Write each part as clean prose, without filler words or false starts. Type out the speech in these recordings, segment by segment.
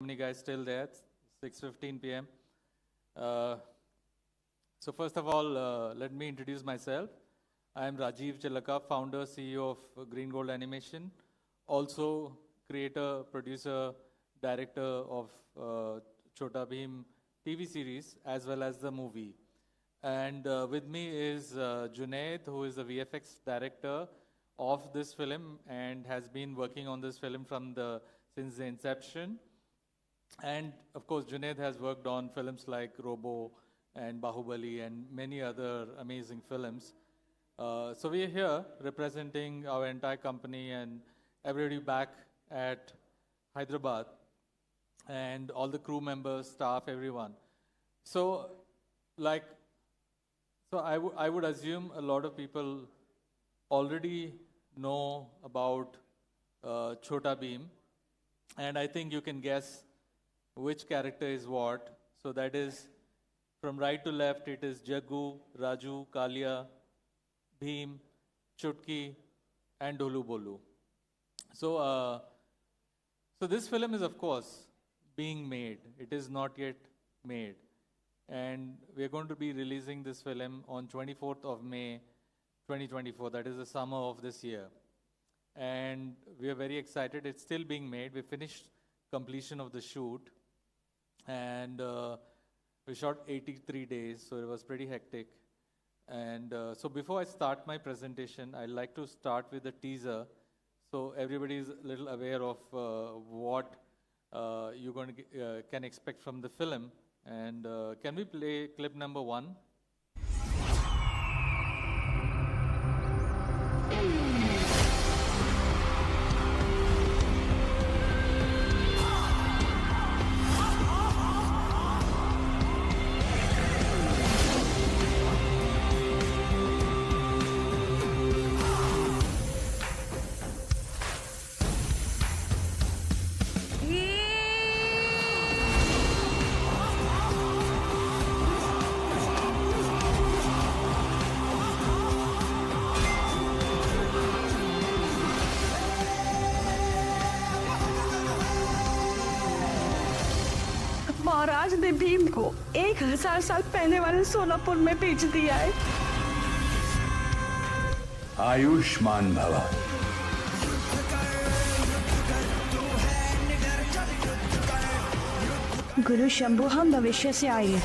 Many guys still there? It's 6:15 p.m. Uh, so first of all, let me introduce myself. I am Rajiv Chalaka, founder, CEO of Green Gold Animation, also creator, producer, director of Chotta Bheem TV series as well as the movie. And with me is Junaid, who is the VFX director of this film and has been working on this film since the inception. And of course, Junaid has worked on films like Robo and Bahubali and many other amazing films. So we are here representing our entire company and everybody back at Hyderabad and all the crew members, staff, everyone. So, like, I would assume a lot of people already know about Chota Bheem, and I think you can guess which character is what. So that is from right to left, it is Jaggu, Raju, Kalia, Bheem, Chutki, and Dolu Bolu. So this film is, of course, being made. It is not yet made. And we are going to be releasing this film on 24th of May, 2024. That is the summer of this year. And we are very excited. It's still being made. We finished completion of the shoot. And we shot 83 days, so it was pretty hectic. And so before I start my presentation, I'd like to start with a teaser, so everybody is a little aware of what you're going to can expect from the film. And can we play clip number 1? महाराज ने भीम को 1000 साल पहले वाले सोलापुर में भेज दिया है। आयुष्मान भव। गुरु शंभु, हम भविष्य से आए हैं।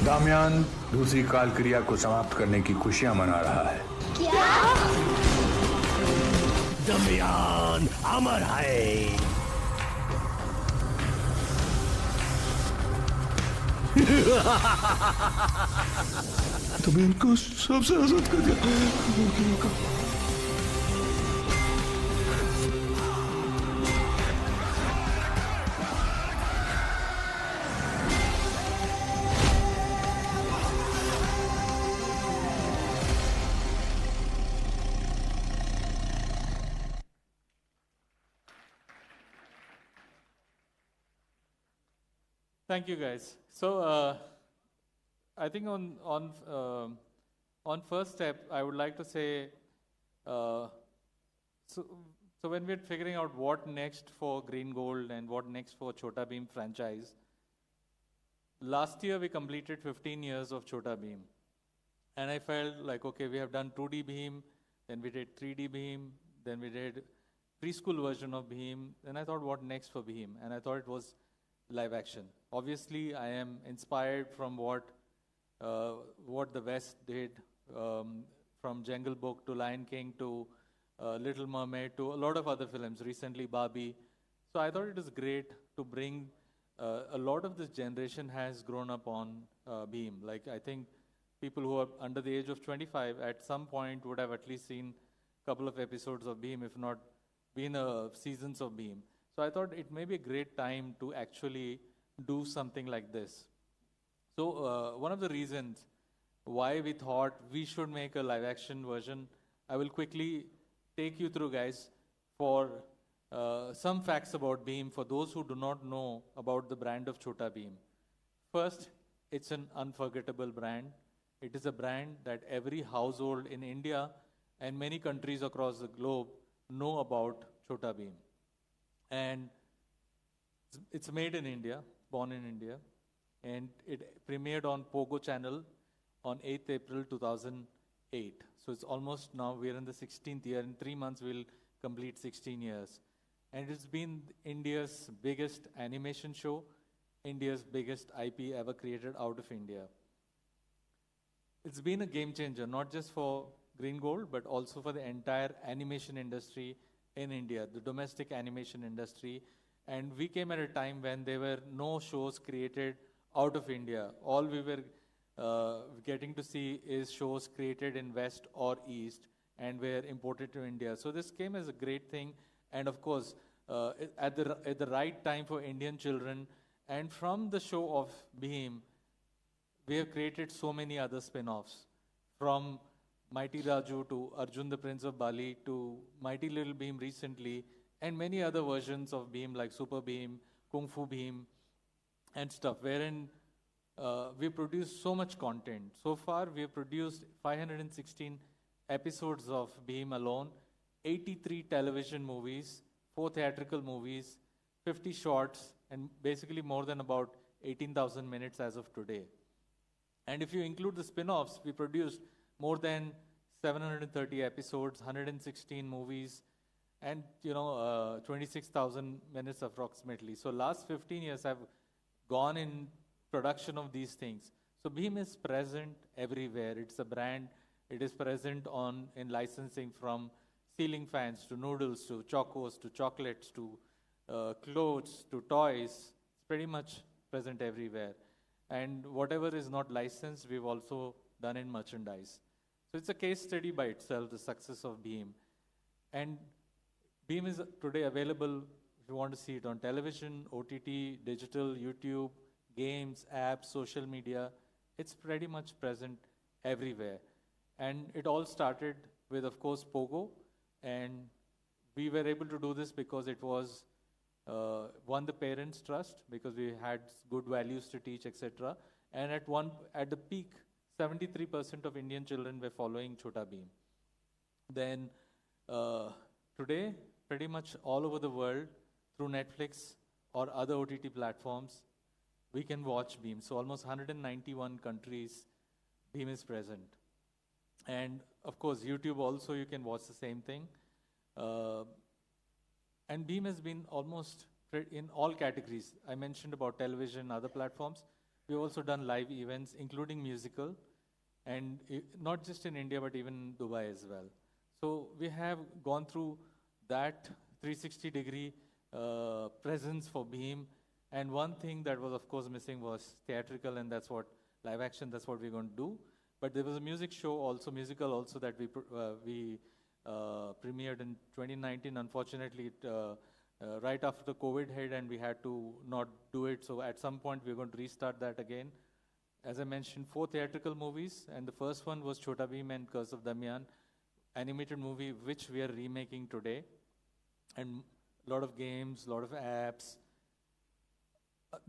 दाम्यान दूसरी काल क्रिया को समाप्त करने की खुशियां मना रहा है। क्या? दमयान अमर है। तुमने इनको सबसे आजाद कर दिया। Thank you, guys. So I think on first step, I would like to say, so when we're figuring out what next for Green Gold and what next for Chota Bheem franchise, last year we completed 15 years of Chota Bheem, and I felt like, okay, we have done 2D Bheem, then we did 3D Bheem, then we did preschool version of Bheem, and I thought, what next for Bheem? And I thought it was live action. Obviously, I am inspired from what the West did, from Jungle Book to Lion King to Little Mermaid to a lot of other films, recently Barbie. So I thought it was great to bring, a lot of this generation has grown up on Bheem. Like, I think people who are under the age of 25 at some point would have at least seen a couple of episodes of Bheem, if not been seasons of Bheem. So I thought it may be a great time to actually do something like this. So one of the reasons why we thought we should make a live action version, I will quickly take you through, guys, for some facts about Bheem for those who do not know about the brand of Chota Bheem. First, it's an unforgettable brand. It is a brand that every household in India and many countries across the globe know about Chotta Bheem. And it's made in India, born in India, and it premiered on Pogo channel on 8th April 2008. So it's almost now, we're in the 16th year. In 3 months, we'll complete 16 years. And it's been India's biggest animation show, India's biggest IP ever created out of India. It's been a game changer, not just for Green Gold, but also for the entire animation industry in India, the domestic animation industry. And we came at a time when there were no shows created out of India. All we were getting to see is shows created in West or East and were imported to India. So this came as a great thing. And of course, at the right time for Indian children. And from the show of Bheem, we have created so many other spin-offs. From Mighty Raju to Arjun the Prince of Bali to Mighty Little Bheem recently, and many other versions of Bheem like Super Bheem, Kung Fu Bheem, and stuff, wherein we produce so much content. So far, we have produced 516 episodes of Bheem alone, 83 television movies, 4 theatrical movies, 50 shorts, and basically more than about 18,000 minutes as of today. And if you include the spin-offs, we produced more than 730 episodes, 116 movies, and 26,000 minutes approximately. So last 15 years have gone in production of these things. So Bheem is present everywhere. It's a brand. It is present in licensing from ceiling fans to noodles to chocos to chocolates to clothes to toys. It's pretty much present everywhere. And whatever is not licensed, we've also done in merchandise. So it's a case study by itself, the success of Bheem. And Bheem is today available if you want to see it on television, OTT, digital, YouTube, games, apps, social media. It's pretty much present everywhere. And it all started with, of course, Pogo. And we were able to do this because it was won the parents' trust, because we had good values to teach, etc. And at the peak, 73% of Indian children were following Chotta Bheem. Then today, pretty much all over the world, through Netflix or other OTT platforms, we can watch Bheem. So almost 191 countries, Bheem is present. And of course, YouTube also, you can watch the same thing. And Bheem has been almost in all categories. I mentioned about television, other platforms. We've also done live events, including musical, and not just in India, but even Dubai as well. So we have gone through that 360-degree presence for Bheem. And one thing that was, of course, missing was theatrical, and that's what live action, that's what we're going to do. But there was a musical also that we premiered in 2019. Unfortunately, right after the COVID hit, and we had to not do it. So at some point, we're going to restart that again. As I mentioned, 4 theatrical movies, and the first one was Chotta Bheem and Curse of Damayan, animated movie, which we are remaking today. And a lot of games, a lot of apps.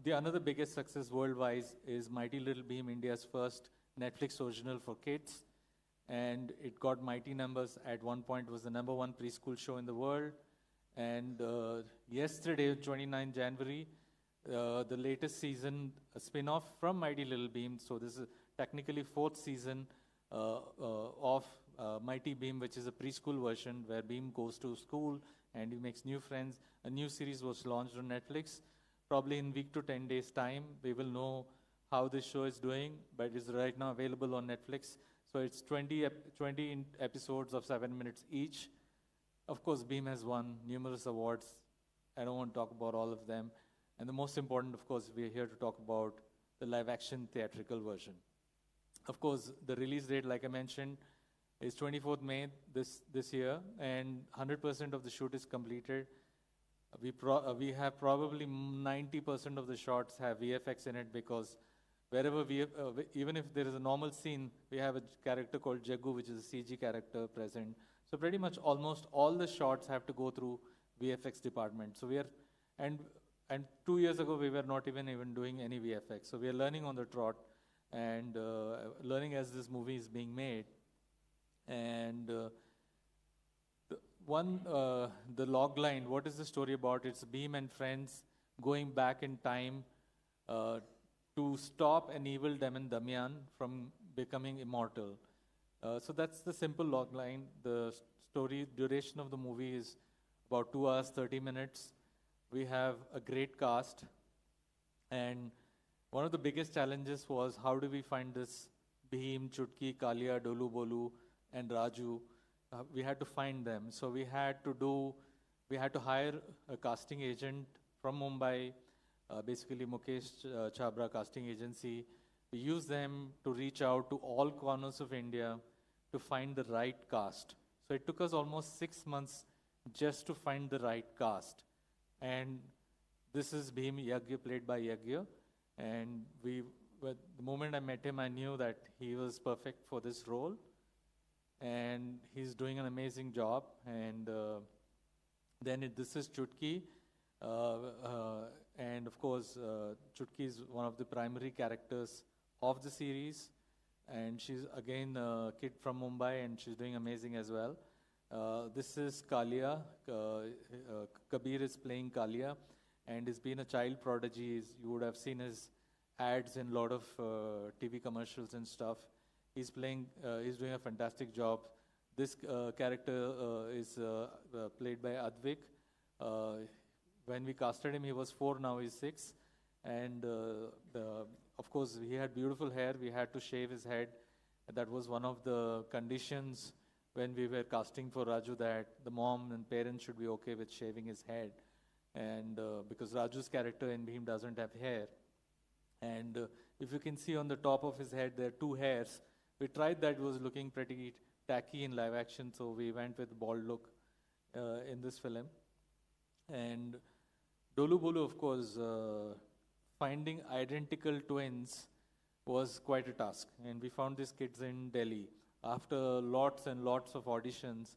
Another biggest success worldwide is Mighty Little Bheem, India's first Netflix original for kids. And it got mighty numbers. At one point, was the #1 preschool show in the world. And yesterday, 29 January, the latest season, a spin-off from Mighty Little Bheem. So this is technically 4th season of Mighty Bheem, which is a preschool version where Bheem goes to school and he makes new friends. A new series was launched on Netflix. Probably in week to 10 days time, we will know how this show is doing, but it's right now available on Netflix. So it's 20 episodes of 7 minutes each. Of course, Bheem has won numerous awards. I don't want to talk about all of them. And the most important, of course, we're here to talk about the live-action theatrical version. Of course, the release date, like I mentioned, is 24th May this year, and 100% of the shoot is completed. We have probably 90% of the shots have VFX in it, because wherever even if there is a normal scene, we have a character called Jagu, which is a CG character present. So pretty much almost all the shots have to go through VFX department. So and 2 years ago, we were not even doing any VFX. So we are learning on the trot. and learning as this movie is being made. And the one, the log line, what is the story about? It's Bheem and friends going back in time uh, to stop an evil demon Damyan from becoming immortal. So that's the simple log line. The story duration of the movie is about 2 hours, 30 minutes. We have a great cast, and one of the biggest challenges was how do we find this Bheem, Chutki, Kalia, Dolu Bolu, and Raju. We had to find them. So we had to hire a casting agent from Mumbai, basically Mukesh Chabra casting agency. We used them to reach out to all corners of India to find the right cast. So it took us almost 6 months just to find the right cast. And this is Bheem Yagya, played by Yagya. And the moment I met him, I knew that he was perfect for this role. And he's doing an amazing job. And this is Chutki. And of course, Chutki is one of the primary characters of the series. And she's again a kid from Mumbai, and she's doing amazing as well. This is Kalia. Kabir is playing Kalia, and he's been a child prodigy. You would have seen his ads in a lot of TV commercials and stuff. He's doing a fantastic job. This character is played by Advik. When we casted him, he was 4, now he's 6. And of course, he had beautiful hair. We had to shave his head. That was one of the conditions when we were casting for Raju, that the mom and parents should be okay with shaving his head. And because Raju's character in Bheem doesn't have hair. And if you can see on the top of his head, there are 2 hairs. We tried that, it was looking pretty tacky in live action, so we went with bald look in this film. And Dolu Bolu, of course, finding identical twins was quite a task. And we found these kids in Delhi after lots and lots of auditions.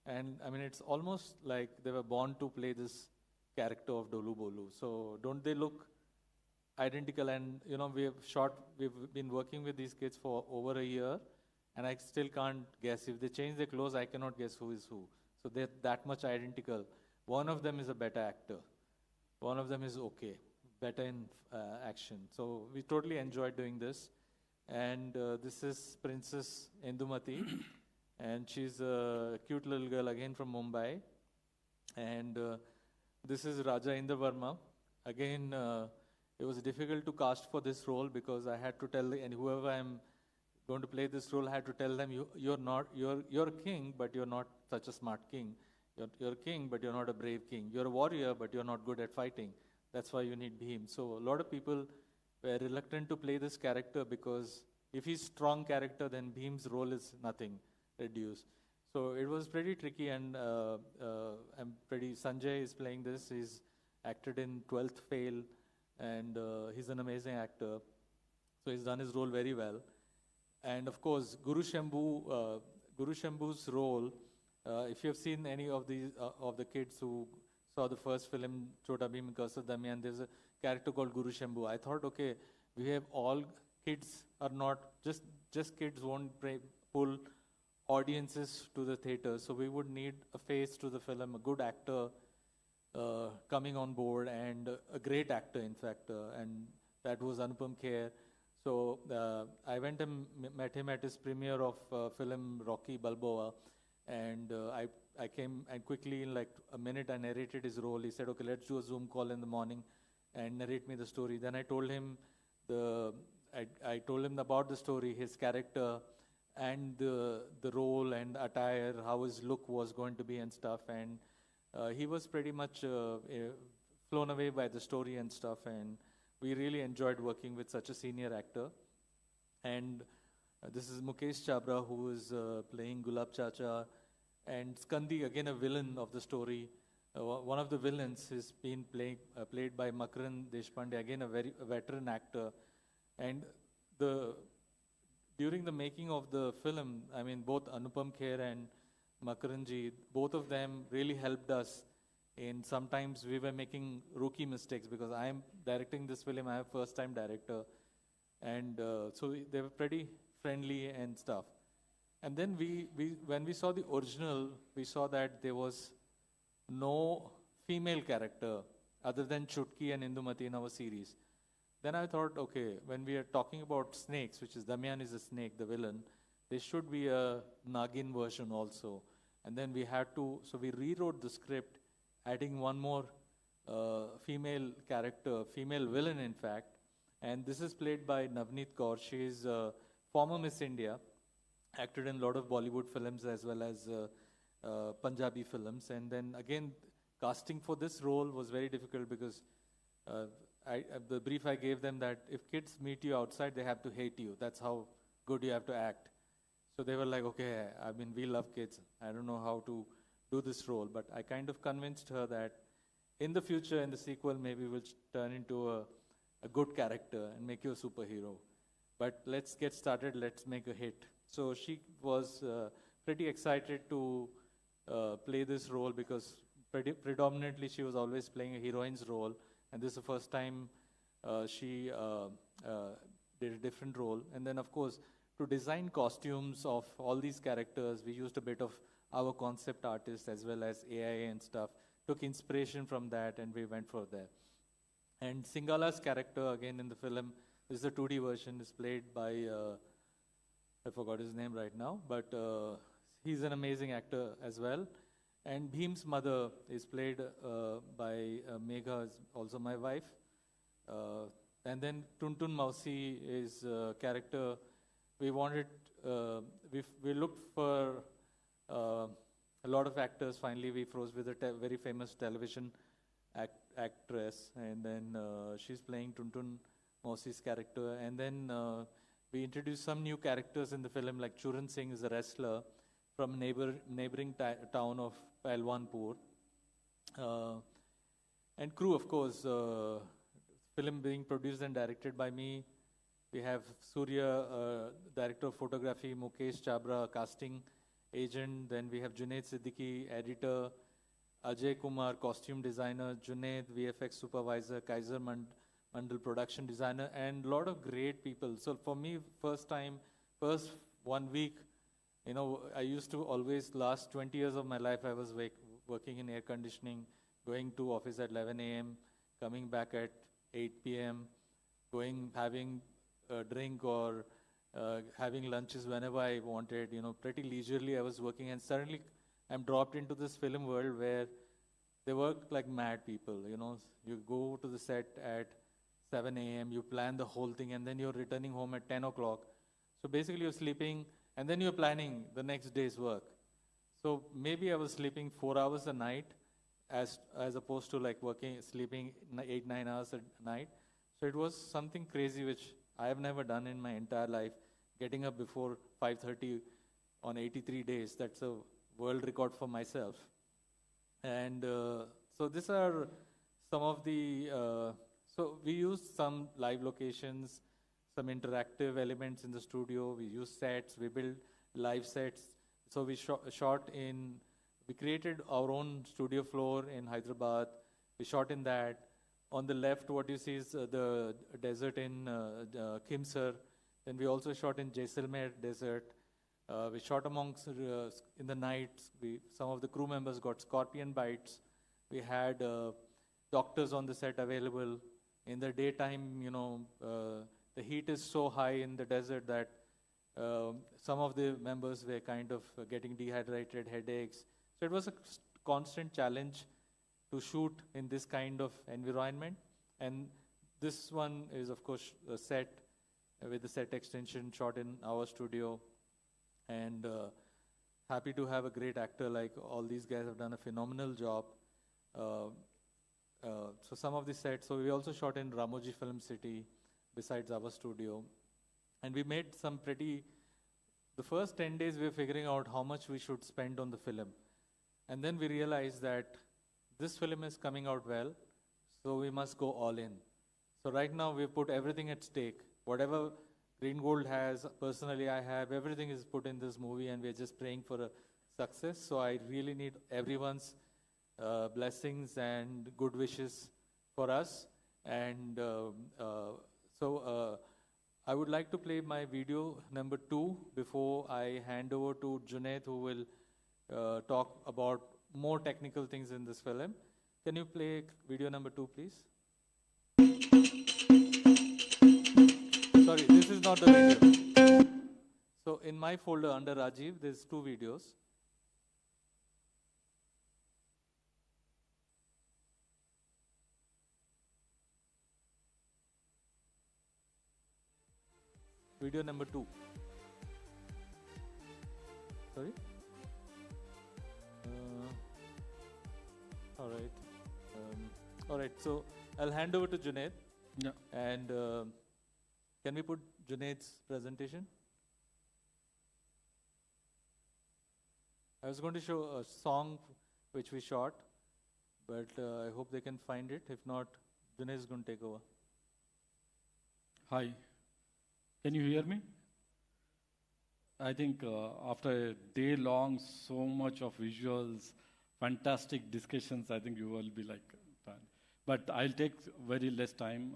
And I mean, it's almost like they were born to play this character of Dolu Bolu. So don't they look identical? And you know, we've been working with these kids for over a year, and I still can't guess. If they change their clothes, I cannot guess who is who. So they're that much identical. One of them is a better actor. One of them is okay, better in action. So we totally enjoyed doing this. And this is Princess Indumati, and she's a cute little girl again from Mumbai. And this is Raja Indravarma. Again, it was difficult to cast for this role because I had to tell, and whoever I'm going to play this role, I had to tell them, you're a king, but you're not such a smart king. You're a king, but you're not a brave king. You're a warrior, but you're not good at fighting. That's why you need Bheem. So a lot of people were reluctant to play this character because if he's strong character, then Bheem's role is nothing, reduced. So it was pretty tricky, and Sanjay is playing this. He's acted in 12th Fail, and he's an amazing actor. So he's done his role very well. And of course, Guru Shambhu's role, if you have seen any of the kids who saw the first film, Chotta Bheem and Curse of Damyan, there's a character called Guru Shambhu. I thought, okay, we have all kids are not, just kids won't pull audiences to the theater. So we would need a face to the film, a good actor coming on board, and a great actor, in fact, and that was Anupam Kher. So I went and met him at his premiere of film Rocky Balboa, and I came and quickly, in like a minute, I narrated his role. He said, okay, let's do a Zoom call in the morning and narrate me the story. Then I told him I told him about the story, his character, and the role and attire, how his look was going to be and stuff. And he was pretty much flown away by the story and stuff. And we really enjoyed working with such a senior actor. And this is Mukesh Chabra, who is playing Gulab Chacha. And Skandi, again a villain of the story. One of the villains is being played by Makaran Deshpande, again a very veteran actor. And during the making of the film, I mean, both Anupam Kher and Makaranji, both of them really helped us. And sometimes we were making rookie mistakes because I am directing this film. I am a first-time director. And they were pretty friendly and stuff. And then when we saw the original, we saw that there was no female character other than Chutki and Indumati in our series. Then I thought, okay, when we are talking about snakes, which is Damayan is a snake, the villain, there should be a Nagin version also. And then we had to, so we rewrote the script, adding one more female character, female villain in fact. And this is played by Navneet Kaur. She is former Miss India, acted in a lot of Bollywood films as well as Punjabi films. And then again, casting for this role was very difficult because the brief I gave them that if kids meet you outside, they have to hate you. That's how good you have to act. So they were like, okay, I mean, we love kids. I don't know how to do this role. But I kind of convinced her that in the future, in the sequel, maybe we'll turn into a good character and make you a superhero. But let's get started. Let's make a hit. So she was pretty excited to play this role because predominantly she was always playing a heroine's role. And this is the first time she did a different role. And then, of course, to design costumes of all these characters, we used a bit of our concept artists as well as AI and stuff, took inspiration from that, and we went for that. And Singala's character, again in the film, this is the 2D version, is played by, I forgot his name right now, but he's an amazing actor as well. And Bheem's mother is played by Megha, is also my wife. And then Tuntun Mausi is a character. We wanted, we looked for a lot of actors. Finally, we froze with a very famous television actress. And then she's playing Tuntun Mausi's character. And then we introduced some new characters in the film, like Churan Singh is a wrestler from neighboring town of Pailwanpur. And crew, of course, film being produced and directed by me. We have Surya, director of photography, Mukesh Chabra, casting agent. Then we have Junaid Siddiqui, editor, Ajay Kumar, costume designer, Junaid, VFX supervisor, Kaiser Mandal, production designer, and a lot of great people. So for me, first 1 week, you know, I used to always, last 20 years of my life, I was working in air conditioning, going to office at 11 a.m., coming back at 8 p.m., having a drink or having lunches whenever I wanted, you know, pretty leisurely I was working, and suddenly I'm dropped into this film world where they work like mad people, you know. You go to the set at 7 a.m., you plan the whole thing, and then you're returning home at 10 o'clock. So basically you're sleeping, and then you're planning the next day's work. So maybe I was sleeping 4 hours a night as opposed to like sleeping 8-9 hours a night. So it was something crazy which I have never done in my entire life, getting up before 5:30 on 83 days. That's a world record for myself. And so these are some of the, so we used some live locations, some interactive elements in the studio. We used sets, we built live sets. So we we created our own studio floor in Hyderabad. We shot in that. On the left, what you see is the desert in Kimsar. Then we also shot in Jaisalmer desert. We shot amongst in the night. Some of the crew members got scorpion bites. We had doctors on the set available. In the daytime, you know, the heat is so high in the desert that some of the members were kind of getting dehydrated, headaches. So it was a constant challenge to shoot in this kind of environment. And this one is, of course, a set with the set extension shot in our studio. And happy to have a great actor like all these guys have done a phenomenal job. So some of the sets, so we also shot in Ramoji Film City besides our studio. And we made some the first 10 days we were figuring out how much we should spend on the film. And then we realized that this film is coming out well, so we must go all in. So right now we've put everything at stake. Whatever Green Gold has, personally I have, everything is put in this movie, and we're just praying for a success. So I really need everyone's blessings and good wishes for us. And I would like to play my video number 2 before I hand over to Junaid, who will talk about more technical things in this film. Can you play video number 2, please? Sorry, this is not the video. So in my folder under Rajiv, there's 2 videos. Video number 2. Sorry? All right. All right, so I'll hand over to Junaid. Yeah. And can we put Junaid's presentation? I was going to show a song which we shot, but I hope they can find it. If not, Junaid is going to take over. Hi. Can you hear me? I think after a day long, so much of visuals, fantastic discussions, I think you will be like that. But I'll take very less time.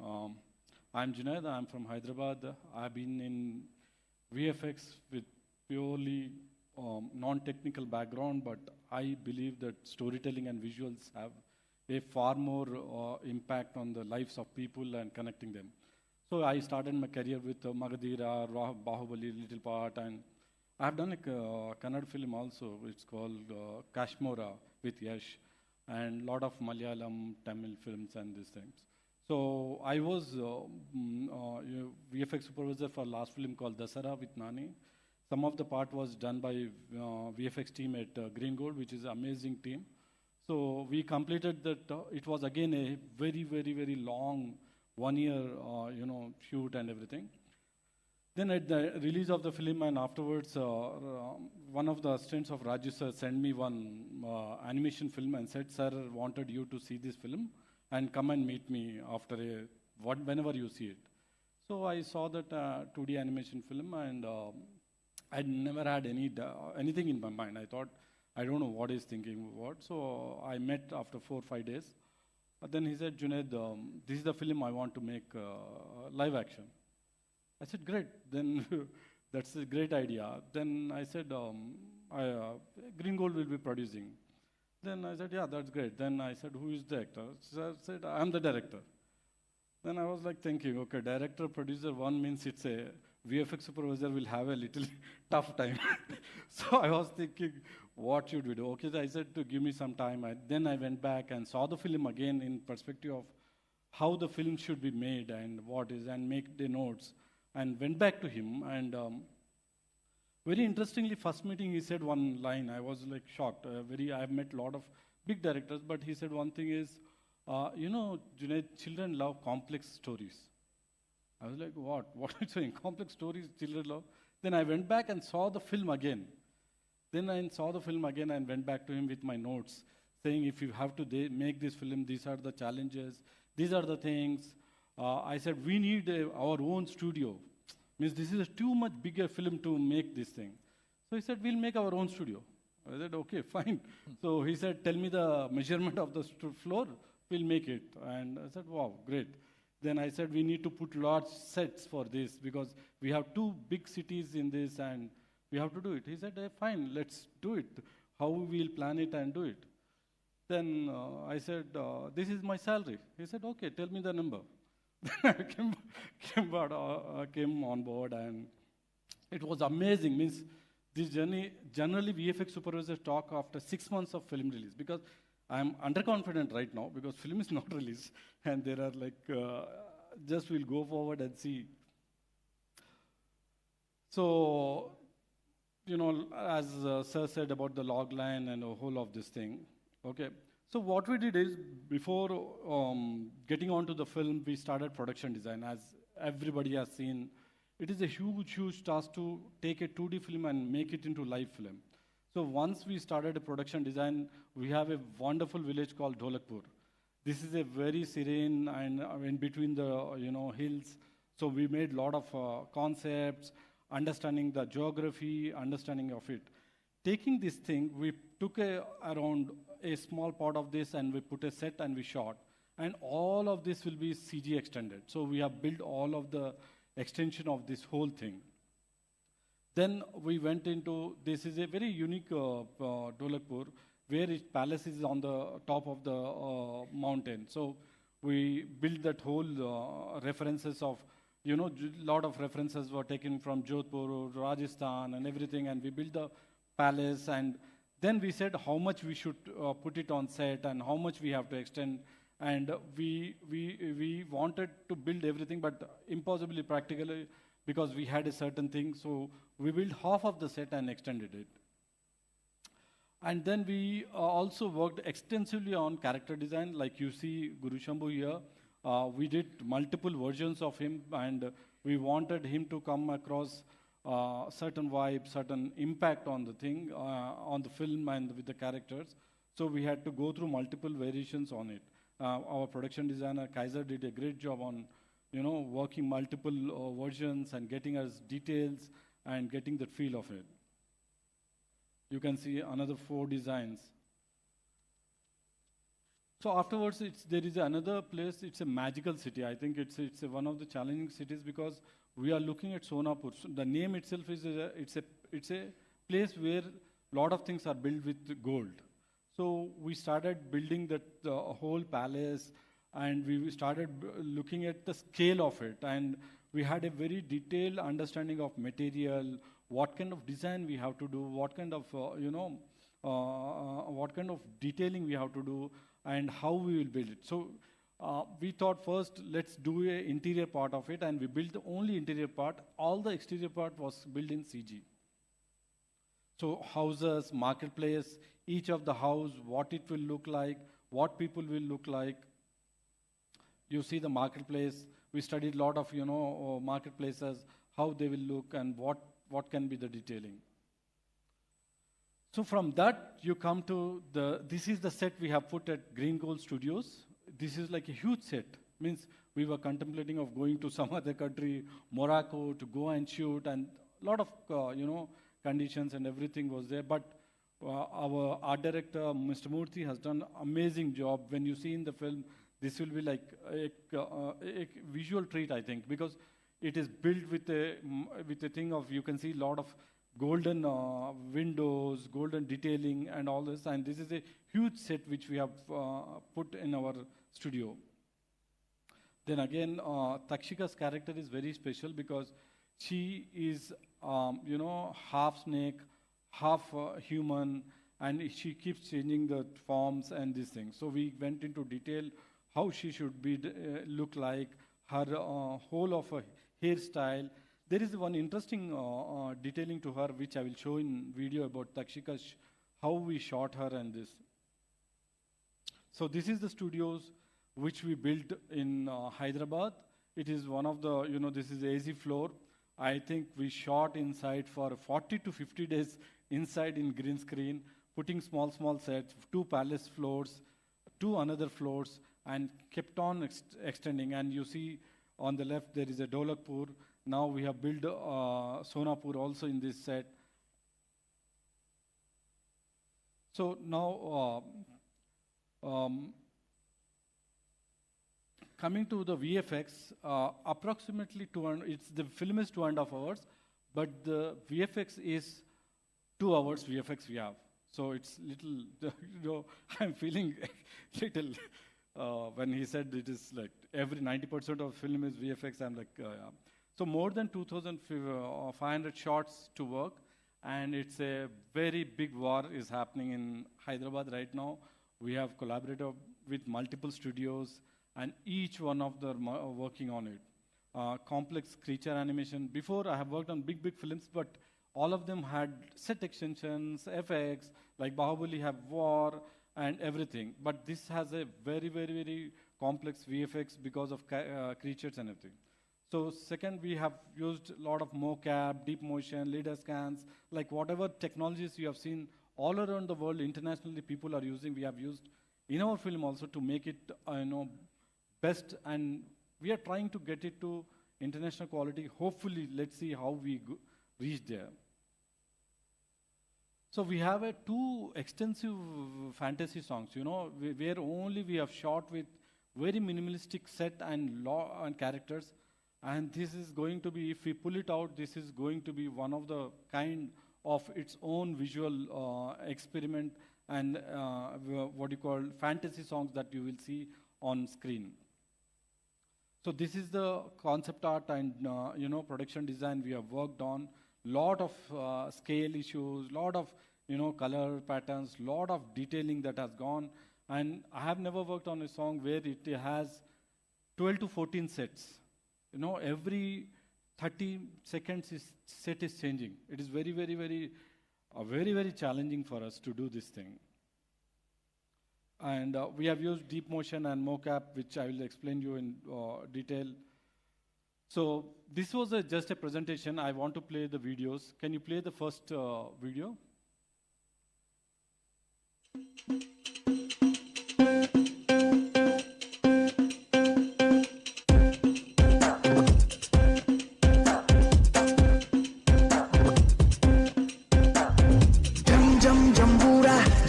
I'm Junaid, I'm from Hyderabad. I've been in VFX with purely non-technical background, but I believe that storytelling and visuals have a far more impact on the lives of people and connecting them. So I started my career with Magadhira, Bahubali, Little Part, and I've done a Kannada film also. It's called Kashmora with Yash, and a lot of Malayalam, Tamil films and these things. So I was VFX supervisor for last film called Dasara with Nani. Some of the part was done by VFX team at Green Gold, which is an amazing team. So we completed that. It was again a very, very, very long 1 year, shoot and everything. Then at the release of the film and afterwards, one of the assistants of Raju sir sent me one animation film and said, "Sir, wanted you to see this film and come and meet me after whenever you see it." So I saw that 2D animation film, and I never had anything in my mind. I thought, I don't know what he's thinking what. So I met after 4 or 5 days. Then he said, "Junaid, this is the film I want to make live action." I said, "Great, then that's a great idea." Then I said, Green Gold will be producing. Then I said, "Yeah, that's great." Then I said, "Who is the actor?" So I said, "I'm the director." Then I was like thinking, okay, director, producer, one means it's a VFX supervisor will have a little tough time. So I was thinking, what should we do? Okay, so I said to give me some time. Then I went back and saw the film again in perspective of how the film should be made and what is, and make the notes. And went back to him. And very interestingly, first meeting, he said one line. I was like shocked. I've met a lot of big directors, but he said one thing is, Junaid, children love complex stories. I was like, what? What are you saying? Complex stories, children love? Then I went back and saw the film again. Then I saw the film again and went back to him with my notes, saying, if you have to make this film, these are the challenges, these are the things. I said, we need our own studio. Means this is a too much bigger film to make this thing. So he said, we'll make our own studio. I said, okay, fine. So he said, tell me the measurement of the floor, we'll make it. And I said, wow, great. Then I said, we need to put large sets for this because we have 2 big cities in this and we have to do it. He said, hey, fine, let's do it. How we'll plan it and do it. Then I said, this is my salary. He said, okay, tell me the number. Then I came on board and it was amazing. Means this journey, generally VFX supervisors talk after 6 months of film release because I'm underconfident right now because film is not released and there are like, just we'll go forward and see. So, as Sir said about the log line and a whole of this thing, okay. So what we did is, before getting onto the film, we started production design. As everybody has seen, it is a huge, huge task to take a 2D film and make it into live film. So once we started a production design, we have a wonderful village called Dholakpur. This is a very serene and in between the hills. So we made a lot of concepts, understanding the geography, understanding of it. Taking this thing, we took around a small part of this and we put a set and we shot. And all of this will be CG extended. So we have built all of the extension of this whole thing. Then we went into, this is a very unique Dholakpur, where its palace is on the top of the mountain. So we built that whole references of, lot of references were taken from Jodhpur, Rajasthan and everything, and we built the palace, and then we said how much we should put it on set and how much we have to extend, and we wanted to build everything, but impossibly practically, because we had a certain thing, so we built half of the set and extended it. And then we also worked extensively on character design, like you see Guru Shambhu here. We did multiple versions of him, and we wanted him to come across certain vibe, certain impact on the thing, on the film and with the characters. So we had to go through multiple variations on it. Our production designer, Kaiser, did a great job on, working multiple versions and getting us details and getting the feel of it. You can see another 4 designs. So afterwards, there is another place. It's a magical city. I think it's one of the challenging cities because we are looking at Sonapur. So the name itself is it's a place where a lot of things are built with gold. So we started building that whole palace, and we started looking at the scale of it, and we had a very detailed understanding of material, what kind of design we have to do, what kind of what kind of detailing we have to do, and how we will build it. So we thought first, let's do an interior part of it, and we built the only interior part. All the exterior part was built in CG. So houses, marketplace, each of the house, what it will look like, what people will look like. You see the marketplace. We studied a lot of, marketplaces, how they will look, and what can be the detailing. So from that, you come to this is the set we have put at Green Gold Studios. This is like a huge set. Means we were contemplating of going to some other country, Morocco, to go and shoot, and a lot of, conditions and everything was there. But our art director, Mr. Murthy, has done amazing job. When you see in the film, this will be like a visual treat, I think, because it is built with a thing of, you can see a lot of golden windows, golden detailing and all this, and this is a huge set which we have put in our studio. Then again, Takshika's character is very special because she is, half snake, half human, and she keeps changing the forms and these things. So we went into detail how she should be look like, her whole of her hairstyle. There is one interesting detailing to her, which I will show in video about Takshika, how we shot her and this. So this is the studios which we built in Hyderabad. It is one of the, this is the AC floor. I think we shot inside for 40 to 50 days inside in green screen, putting small sets, 2 palace floors, 2 another floors, and kept on extending. And you see on the left, there is a Dholakpur. Now we have built Sonapur also in this set. So now, coming to the VFX, approximately the film is 2.5 hours, but the VFX is 2 hours VFX we have. So it's little, I'm feeling little, when he said it is like every 90% of film is VFX, I'm like, yeah. So more than 2,500 shots to work, and it's a very big war is happening in Hyderabad right now. We have collaborated with multiple studios, and each one of them are working on it. Complex creature animation. Before I have worked on big films, but all of them had set extensions, effects, like Bahubali have war and everything. But this has a very complex VFX because of creatures and everything. So second, we have used a lot of mocap, deep motion, leader scans, like whatever technologies you have seen all around the world, internationally people are using, we have used in our film also to make it, best, and we are trying to get it to international quality. Hopefully, let's see how we reach there. So we have 2 extensive fantasy songs, where only we have shot with very minimalistic set and characters. And this is going to be, if we pull it out, this is going to be one of the kind of its own visual experiment and what you call fantasy songs that you will see on screen. So this is the concept art and production design we have worked on. Lot of scale issues, lot of color patterns, lot of detailing that has gone. And I have never worked on a song where it has 12 to 14 sets. Every 30 seconds set is changing. It is very, very, very challenging for us to do this thing. And we have used deep motion and mocap, which I will explain you in detail. So this was just a presentation. I want to play the videos. Can you play the first video?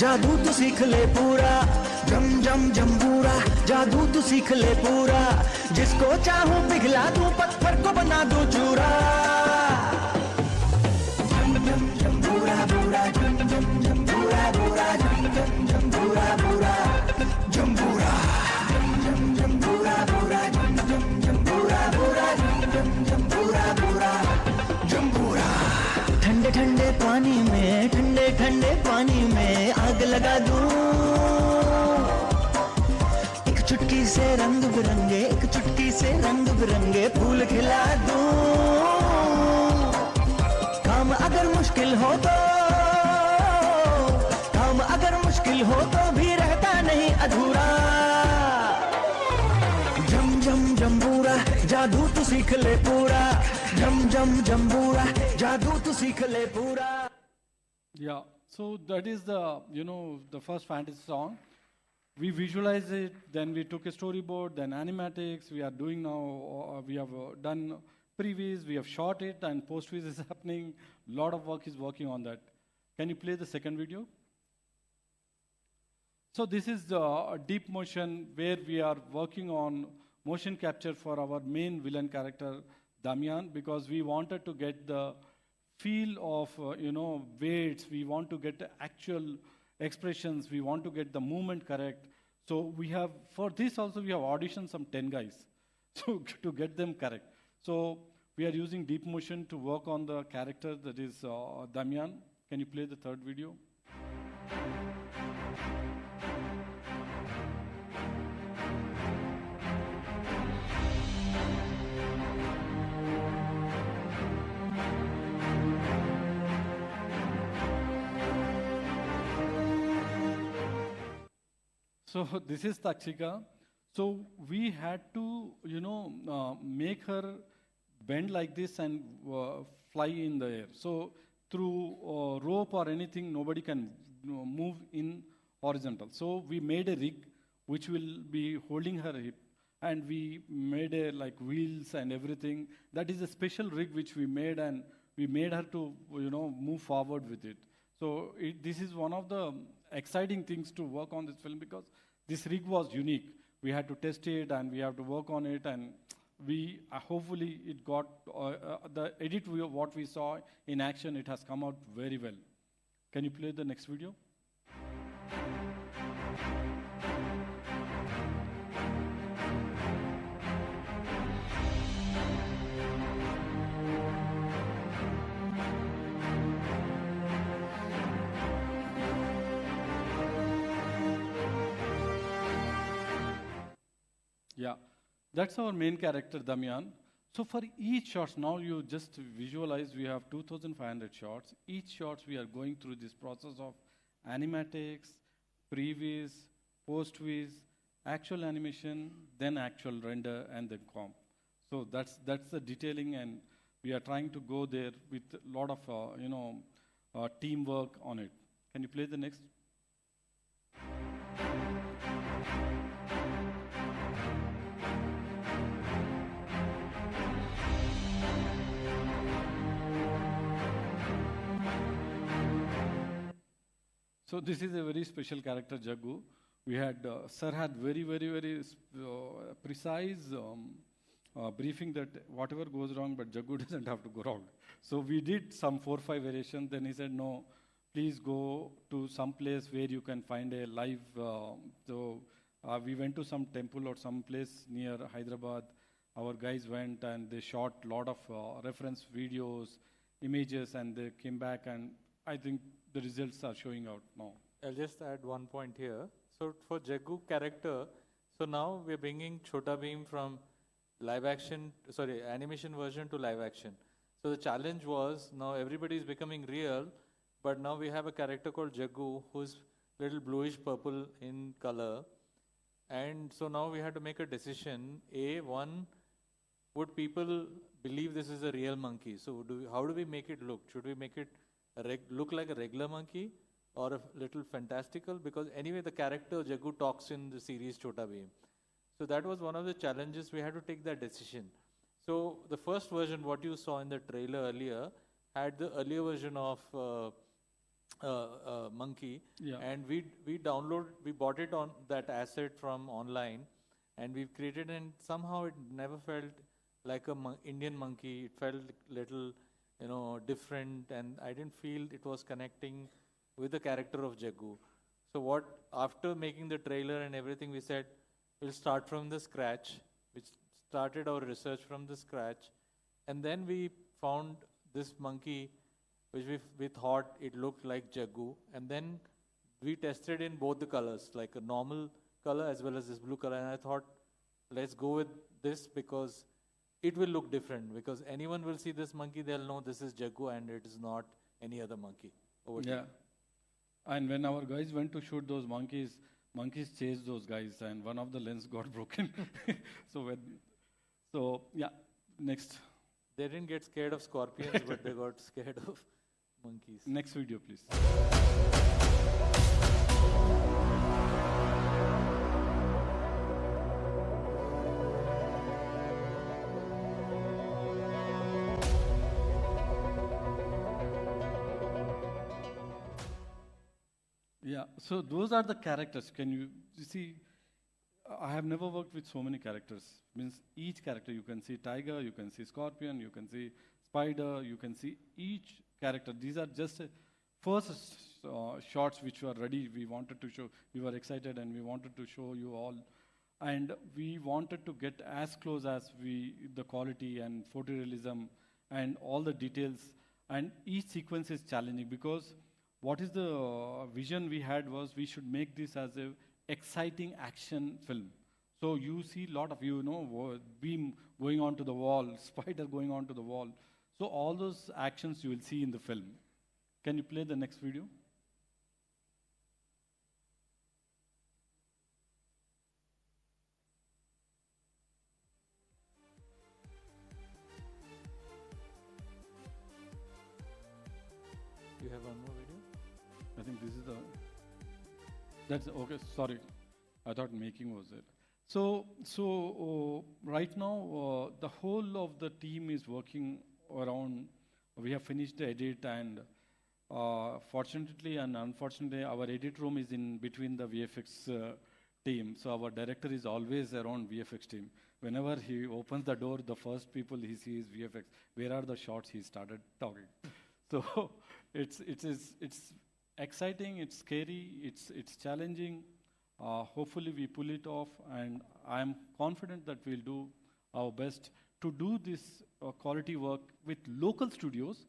जादू तो सीख ले पूरा जम जम जम्बूरा जादू तो सीख ले पूरा जिसको चाहूं पिघला दूं पत्थर को बना दूं चूरा जम जम जम्बूरा बूरा जम जम जम्बूरा बूरा जम जम जम्बूरा बूरा जम्बूरा जम जम जम्बूरा बूरा जम जम जम्बूरा बूरा जम जम जम्बूरा बूरा जम्बूरा ठंडे ठंडे पानी में ठंडे ठंडे पानी में आग लगा दूं एक चुटकी से रंग बिरंगे एक चुटकी से रंग बिरंगे फूल खिला दूं काम अगर मुश्किल हो तो काम अगर मुश्किल हो तो भी रहता नहीं अधूरा जम जम जम्बूरा जादू तो सीख ले पूरा जम जम जम्बूरा जादू तो सीख ले पूरा. Yeah, so that is the first fantasy song. We visualized it, then we took a storyboard, then animatics. We are doing now, we have done previs, we have shot it, and post-vis is happening. A lot of work is working on that. Can you play the second video? So this is the deep motion where we are working on motion capture for our main villain character, Damian, because we wanted to get the feel of, weights, we want to get the actual expressions, we want to get the movement correct. So we have, for this also we have auditioned some 10 guys to get them correct. So we are using deep motion to work on the character that is Damian. Can you play the third video? So this is Takshika. So we had to, make her bend like this and fly in the air. So through rope or anything, nobody can move in horizontal. So we made a rig which will be holding her hip, and we made a wheels and everything. That is a special rig which we made, and we made her to move forward with it. So this is one of the exciting things to work on this film because this rig was unique. We had to test it and we have to work on it, and we hopefully it got the edit what we saw in action. It has come out very well. Can you play the next video? Yeah, that's our main character, Damian. So for each shots, now you just visualize we have 2,500 shots. Each shots we are going through this process of animatics, previs, post-vis, actual animation, then actual render, and then comp. So that's the detailing, and we are trying to go there with a lot of teamwork on it. Can you play the next? So this is a very special character, Jaggu. We had, sir had very precise briefing that whatever goes wrong, but Jaggu doesn't have to go wrong. So we did some 4-5 variations. Then he said, no, please go to some place where you can find a live. We went to some temple or some place near Hyderabad. Our guys went and they shot a lot of reference videos, images, and they came back, and I think the results are showing out now. I'll just add one point here. So for Jaggu character, so now we're bringing Chotta Bheem from animation version to live action. So the challenge was, now everybody is becoming real, but now we have a character called Jaggu who's little bluish purple in color. And so now we had to make a decision. One, would people believe this is a real monkey? So how do we make it look? Should we make it look like a regular monkey or a little fantastical? Because anyway, the character Jaggu talks in the series Chotta Bheem. So that was one of the challenges. We had to take that decision. So the first version, what you saw in the trailer earlier, had the earlier version of monkey, and we bought it on that asset from online, and we've created, and somehow it never felt like a Indian monkey. It felt little, different, and I didn't feel it was connecting with the character of Jaggu. So after making the trailer and everything, we said we'll start from the scratch. We started our research from the scratch, and then we found this monkey which we thought it looked like Jaggu, and then we tested in both the colors, like a normal color as well as this blue color, and I thought, let's go with this because it will look different, because anyone will see this monkey, they'll know this is Jaggu and it is not any other monkey. And when our guys went to shoot those monkeys chased those guys, and one of the lens got broken. Next. They didn't get scared of scorpions, but they got scared of monkeys. Next video, please. Yeah, so those are the characters. You see, I have never worked with so many characters. Means each character, you can see tiger, you can see scorpion, you can see spider, you can see each character. These are just first shots which were ready. We wanted to show, we were excited and we wanted to show you all. And we wanted to get as close as the quality and photorealism and all the details. And each sequence is challenging because what is the vision we had was we should make this as a exciting action film. So you see a lot of, Bheem going onto the wall, spider going onto the wall. So all those actions you will see in the film. Can you play the next video? You have one more video? I think this is that's okay, sorry. I thought making was it. So right now, the whole of the team is working around, we have finished the edit, and fortunately and unfortunately, our edit room is in between the VFX team. So our director is always around VFX team. Whenever he opens the door, the first people he sees VFX. Where are the shots? He started talking. So it's exciting, it's scary, it's challenging. Hopefully we pull it off, and I'm confident that we'll do our best to do this quality work with local studios,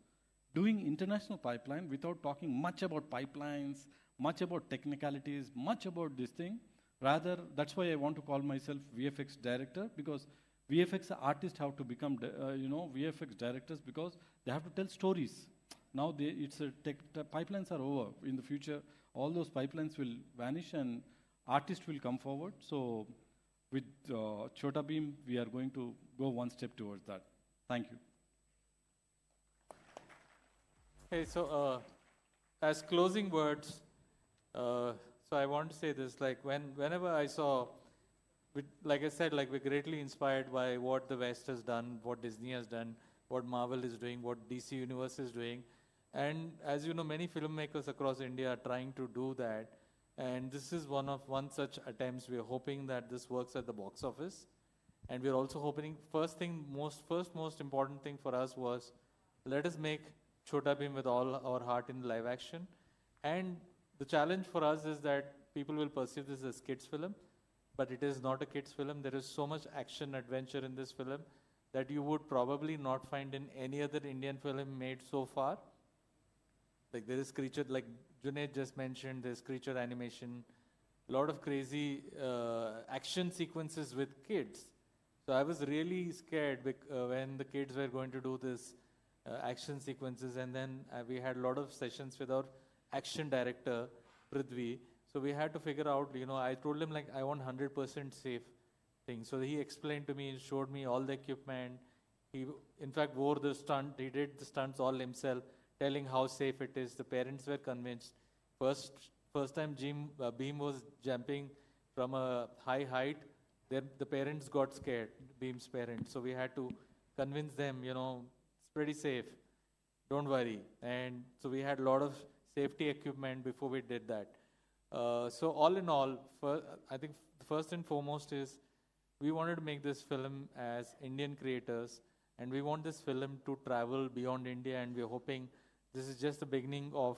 doing international pipeline without talking much about pipelines, much about technicalities, much about this thing. Rather, that's why I want to call myself VFX director, because VFX artists have to become, VFX directors, because they have to tell stories. Now the pipelines are over. In the future, all those pipelines will vanish and artists will come forward. So with Chotta Bheem, we are going to go one step towards that. Thank you. Hey, so as closing words, so I want to say this, like whenever I saw, like I said, like we're greatly inspired by what the West has done, what Disney has done, what Marvel is doing, what DC Universe is doing. And as you know, many filmmakers across India are trying to do that. And this is one such attempts. We are hoping that this works at the box office. And we're also hoping, first most important thing for us was, let us make Chotta Bheem with all our heart in live action. And the challenge for us is that people will perceive this as kids film, but it is not a kids film. There is so much action adventure in this film that you would probably not find in any other Indian film made so far. Like there is creature, like Junaid just mentioned, there's creature animation, a lot of crazy action sequences with kids. So I was really scared when the kids were going to do this action sequences, and then we had a lot of sessions with our action director, Prithvi. So we had to figure out, I told him like, I want 100% safe thing. So he explained to me, showed me all the equipment. He, in fact, wore the stunt. He did the stunts all himself, telling how safe it is. The parents were convinced. First time Bheem was jumping from a high height, the parents got scared, Bheem's parents. So we had to convince them, it's pretty safe. Don't worry. And so we had a lot of safety equipment before we did that. So all in all, I think first and foremost is we wanted to make this film as Indian creators, and we want this film to travel beyond India, and we're hoping this is just the beginning of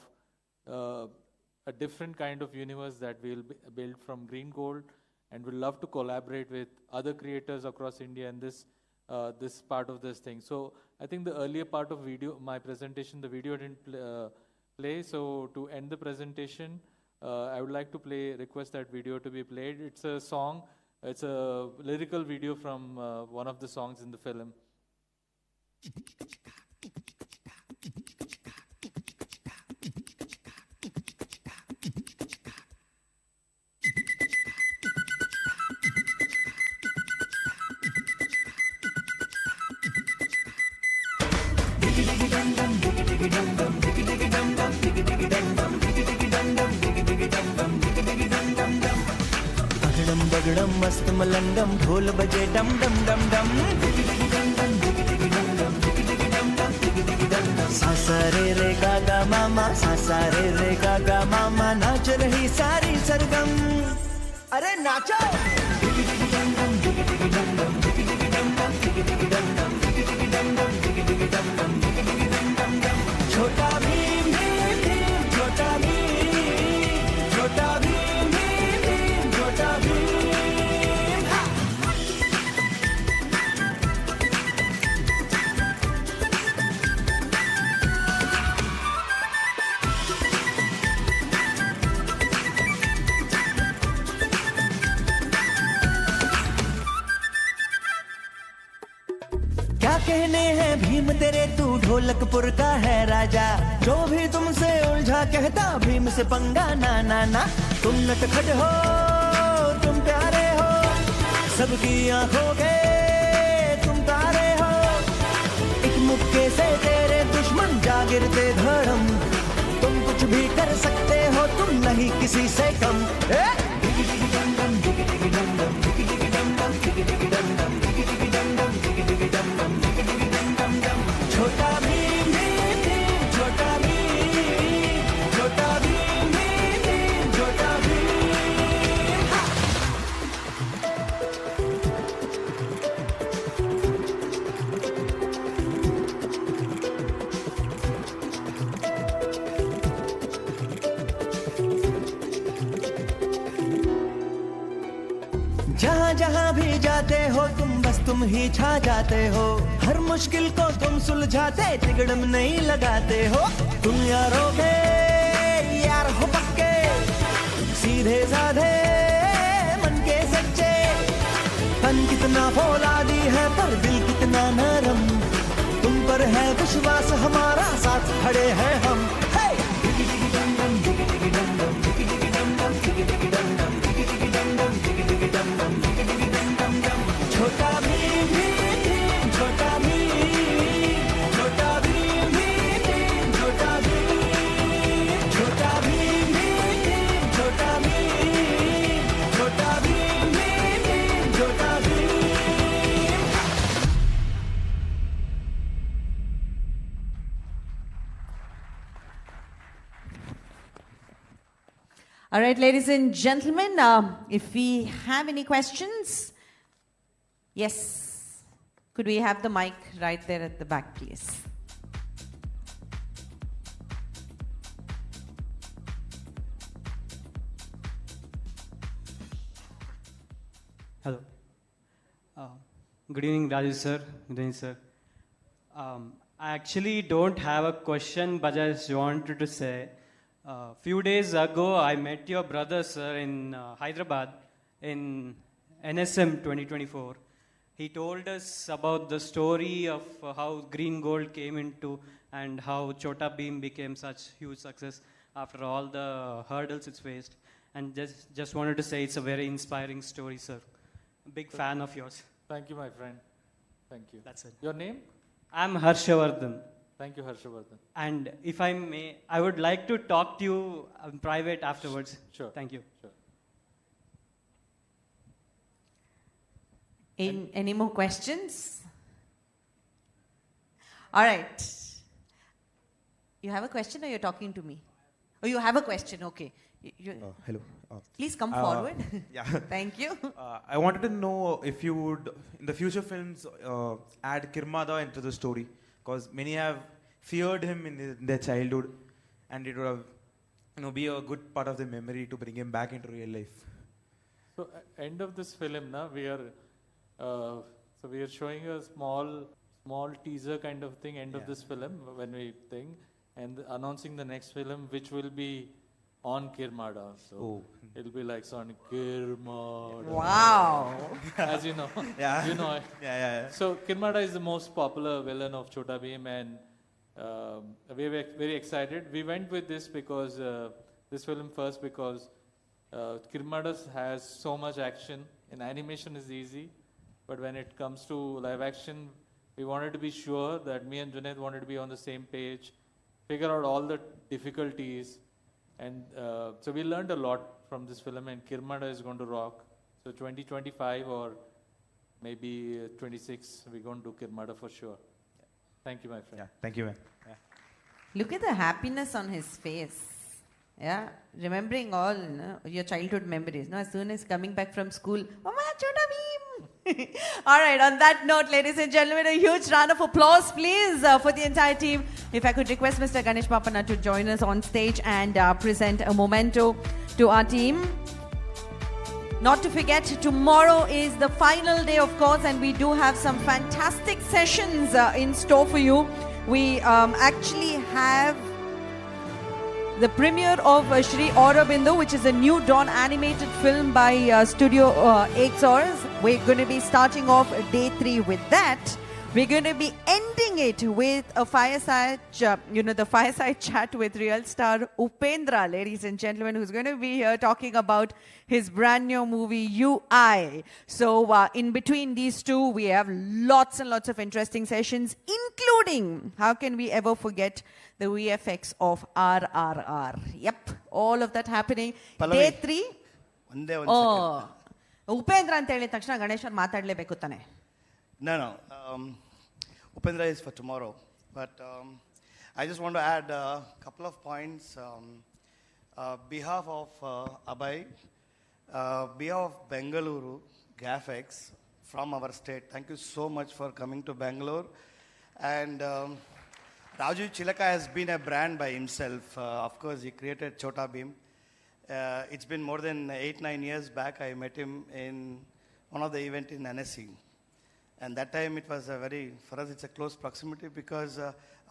a different kind of universe that we'll build from Green Gold, and we'll love to collaborate with other creators across India in this part of this thing. So I think the earlier part of my presentation, the video didn't play. So to end the presentation, I would like to request that video to be played. It's a song, it's a lyrical video from one of the songs in the film. बगड़म मस्त मलंगम ढोल बजे डम डम डम डम सासा रे गा गा मामा सासा रे गा गा मामा नाच रही सारी सरगम अरे नाचो छोटा भीम भीम भीम छोटा भीम छोटा भीम भीम भीम छोटा भीम क्या कहने हैं भीम तेरे तू ढोलकपुर का है राजा जो भी तुमसे उलझा कहता भीम से पंगा ना ना ना तुम नटखट हो तुम प्यारे हो सबकी आंखों के तुम तारे हो एक मुक्के से तेरे दुश्मन जा गिरते धड़म तुम कुछ भी कर सकते हो तुम नहीं किसी से कम छोटा भीम भीम भीम छोटा भीम छोटा भीम भीम भीम छोटा भीम जहाँ जहाँ भी जाते हो तुम ही छा जाते हो हर मुश्किल को तुम सुलझाते तिगड़म नहीं लगाते हो तुम यारों के यार हो पक्के सीधे साधे मन के सच्चे तन कितना फौलादी है पर दिल कितना नरम तुम पर है विश्वास हमारा साथ खड़े हैं हम छोटा भीम भीम भीम छोटा भीम छोटा भीम भीम भीम छोटा भीम छोटा भीम भीम भीम छोटा भीम छोटा भीम भीम भीम छोटा Bhim All right, ladies and gentlemen, if we have any questions, Yes. Could we have the mic right there at the back, please? Hello. Good evening, Raju sir. Good evening, sir. I actually don't have a question, but I just wanted to say, a few days ago, I met your brother, sir, in Hyderabad in NSM 2024. He told us about the story of how Green Gold came into and how Chotta Bheem became such huge success after all the hurdles it's faced. And just wanted to say it's a very inspiring story, sir. Big fan of yours. Thank you, my friend. Thank you. That's it. Your name? I'm Harshavardhan. Thank you, Harshavardhan. And if I may, I would like to talk to you in private afterwards. Sure. Thank you. Sure. Any more questions? All right. You have a question or you're talking to me? Oh, you have a question. Okay. Hello. Please come forward. Yeah. Thank you. I wanted to know if you would, in the future films, add Kirmada into the story, because many have feared him in their childhood, and it would have, be a good part of the memory to bring him back into real life. So, end of this film, we are showing a small teaser kind of thing. End of this film when we think, and announcing the next film, which will be on Kirmada. So it'll be like Sonic Kirmada. Wow. As you know. Yeah. You know it. Yeah. So Kirmada is the most popular villain of Chotta Bheem, and we were very excited. We went with this because this film first because Kirmada has so much action. In animation is easy, but when it comes to live action, we wanted to be sure that me and Junaid wanted to be on the same page, figure out all the difficulties. And so we learned a lot from this film, and Kirmada is going to rock. So 2025 or maybe 26, we're going to do Kirmada for sure. Thank you, my friend. Yeah. Thank you, man. Yeah. Look at the happiness on his face. Yeah, remembering all your childhood memories. As soon as coming back from school, Mama, Chotta Bheem. All right, on that note, ladies and gentlemen, a huge round of applause, please, for the entire team. If I could request Mr. Ganesh Papana to join us on stage and present a memento to our team. Not to forget, tomorrow is the final day, of course, and we do have some fantastic sessions in store for you. We actually have the premiere of Shri Aurobindo, which is a new Dawn animated film by Studio Exors. We're going to be starting off day 3 with that. We're going to be ending it with a fireside, the fireside chat with real star Upendra, ladies and gentlemen, who's going to be here talking about his brand new movie UI. So in between these two, we have lots and lots of interesting sessions, including, how can we ever forget, the VFX of RRR. Yep, all of that happening. Day 3. Upendra ಅಂತ ಹೇಳಿದ ತಕ್ಷಣ ಗಣೇಶ್ ಅವ್ರು ಮಾತಾಡಲೇಬೇಕು ತಾನೆ. No. Upendra is for tomorrow. But I just want to add a couple of points. Behalf of Abhay, behalf of Bengaluru, GAFX, from our state, thank you so much for coming to Bangalore. And Raju Chilaka has been a brand by himself. Of course, he created Chotta Bheem. It's been more than 8-9 years back. I met him in one of the events in NSC. And that time it was for us it's a close proximity because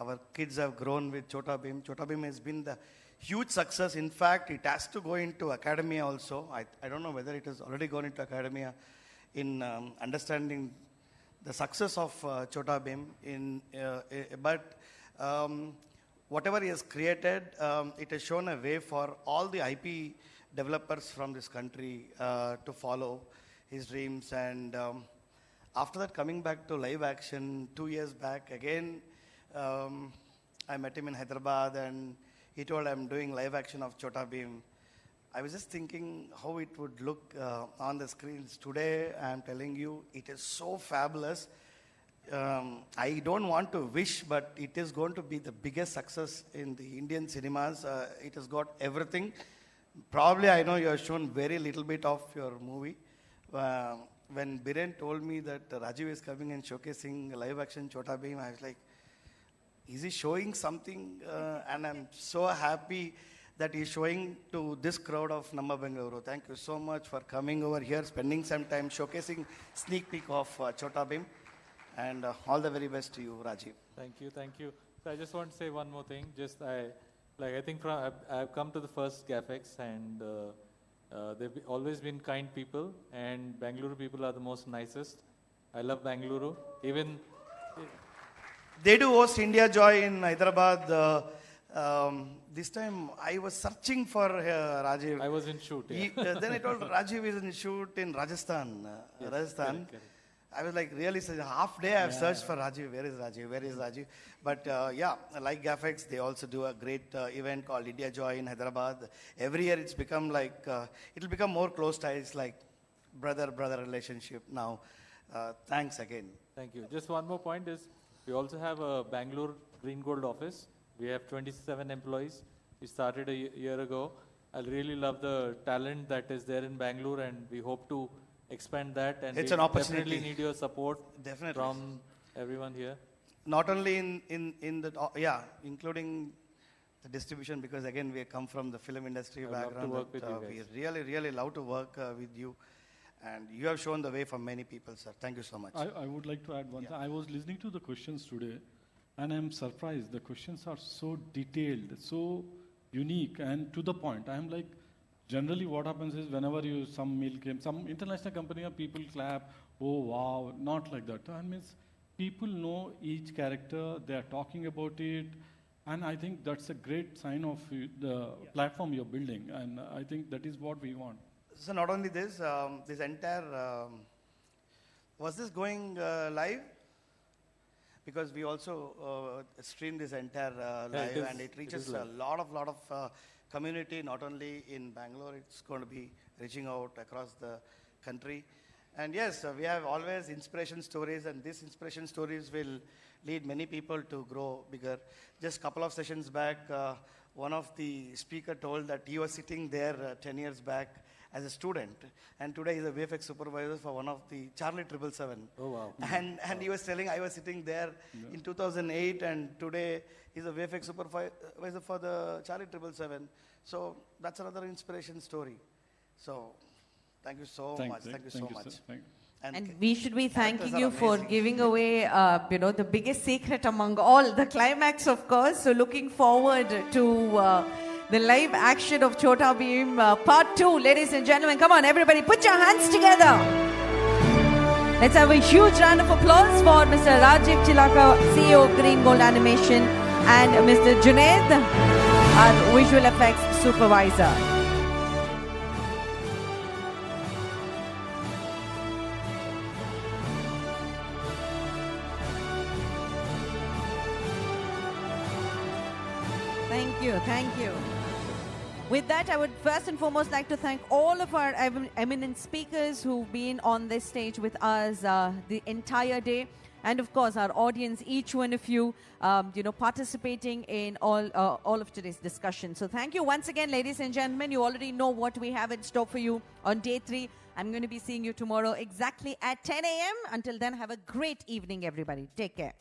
our kids have grown with Chotta Bheem. Chotta Bheem has been the huge success. In fact, it has to go into academia also. I don't know whether it has already gone into academia in understanding the success of Chotta Bheem. But whatever he has created, it has shown a way for all the IP developers from this country to follow his dreams. And after that, coming back to live action, 2 years back, again, I met him in Hyderabad and he told I'm doing live action of Chotta Bheem. I was just thinking how it would look on the screens. Today, I'm telling you, it is so fabulous. I don't want to wish, but it is going to be the biggest success in the Indian cinemas. It has got everything. Probably, I know you have shown very little bit of your movie. when Biren told me that Rajiv is coming and showcasing live action Chotta Bheem, I was like, is he showing something? And I'm so happy that he's showing to this crowd of Namma Bengaluru. Thank you so much for coming over here, spending some time showcasing sneak peek of Chotta Bheem. And all the very best to you, Rajiv. Thank you, thank you. So I just want to say one more thing. I think I've come to the first GAFX, and they've always been kind people, and Bangalore people are the most nicest. I love Bangalore. Even they do host India Joy in Hyderabad. This time I was searching for Rajiv. I was in shoot. Yeah. Then I told Rajiv is in shoot in Rajasthan. Yes, Rajasthan. correct. I was like, really, half day I've searched for Rajiv. Where is Rajiv? Where is Rajiv? But yeah, like GAFX, they also do a great event called India Joy in Hyderabad. Every year it's become like, it'll become more close ties, like brother-brother relationship now. Thanks again. Thank you. Just one more point is, we also have a Bangalore Green Gold office. We have 27 employees. We started a year ago. I really love the talent that is there in Bangalore, and we hope to expand that. And it's we an opportunity. Definitely need your support. Definitely. From everyone here. Not only in the including the distribution, because again we come from the film industry background. Love to work with you guys. We really love to work with you, and you have shown the way for many people, sir. Thank you so much. I would like to add one thing. I was listening to the questions today, and I'm surprised. The questions are so detailed, so unique, and to the point. I'm like, generally what happens is whenever some meal came, some international company, people clap, oh wow, not like that. I mean, people know each character, they are talking about it, and I think that's a great sign of the platform you're building, and I think that is what we want. So not only this, this entire, was this going live? Because we also stream this entire live, and it reaches a lot of community, not only in Bangalore, it's going to be reaching out across the country. And yes, we have always inspiration stories, and these inspiration stories will lead many people to grow bigger. Just a couple of sessions back, one of the speaker told that he was sitting there 10 years back as a student, and today he's a VFX supervisor for one of the Charlie 777. Oh wow. And he was telling, I was sitting there in 2008, and today he's a VFX supervisor for the Charlie 777. So that's another inspiration story. So thank you so much. Thank you so much. And we should be thanking you for giving away, the biggest secret among all, the climax, of course. So looking forward to the live action of Chotta Bheem Part 2. Ladies and gentlemen, come on, everybody, put your hands together. Let's have a huge round of applause for Mr. Rajiv Chilaka, CEO of Green Gold Animation, and Mr. Junaid, our visual effects supervisor. Thank you. With that, I would first and foremost like to thank all of our eminent speakers who've been on this stage with us the entire day. And of course, our audience, each one of you, participating in all of today's discussion. So thank you once again, ladies and gentlemen. You already know what we have in store for you on day 3. I'm going to be seeing you tomorrow exactly at 10 a.m. Until then, have a great evening, everybody. Take care.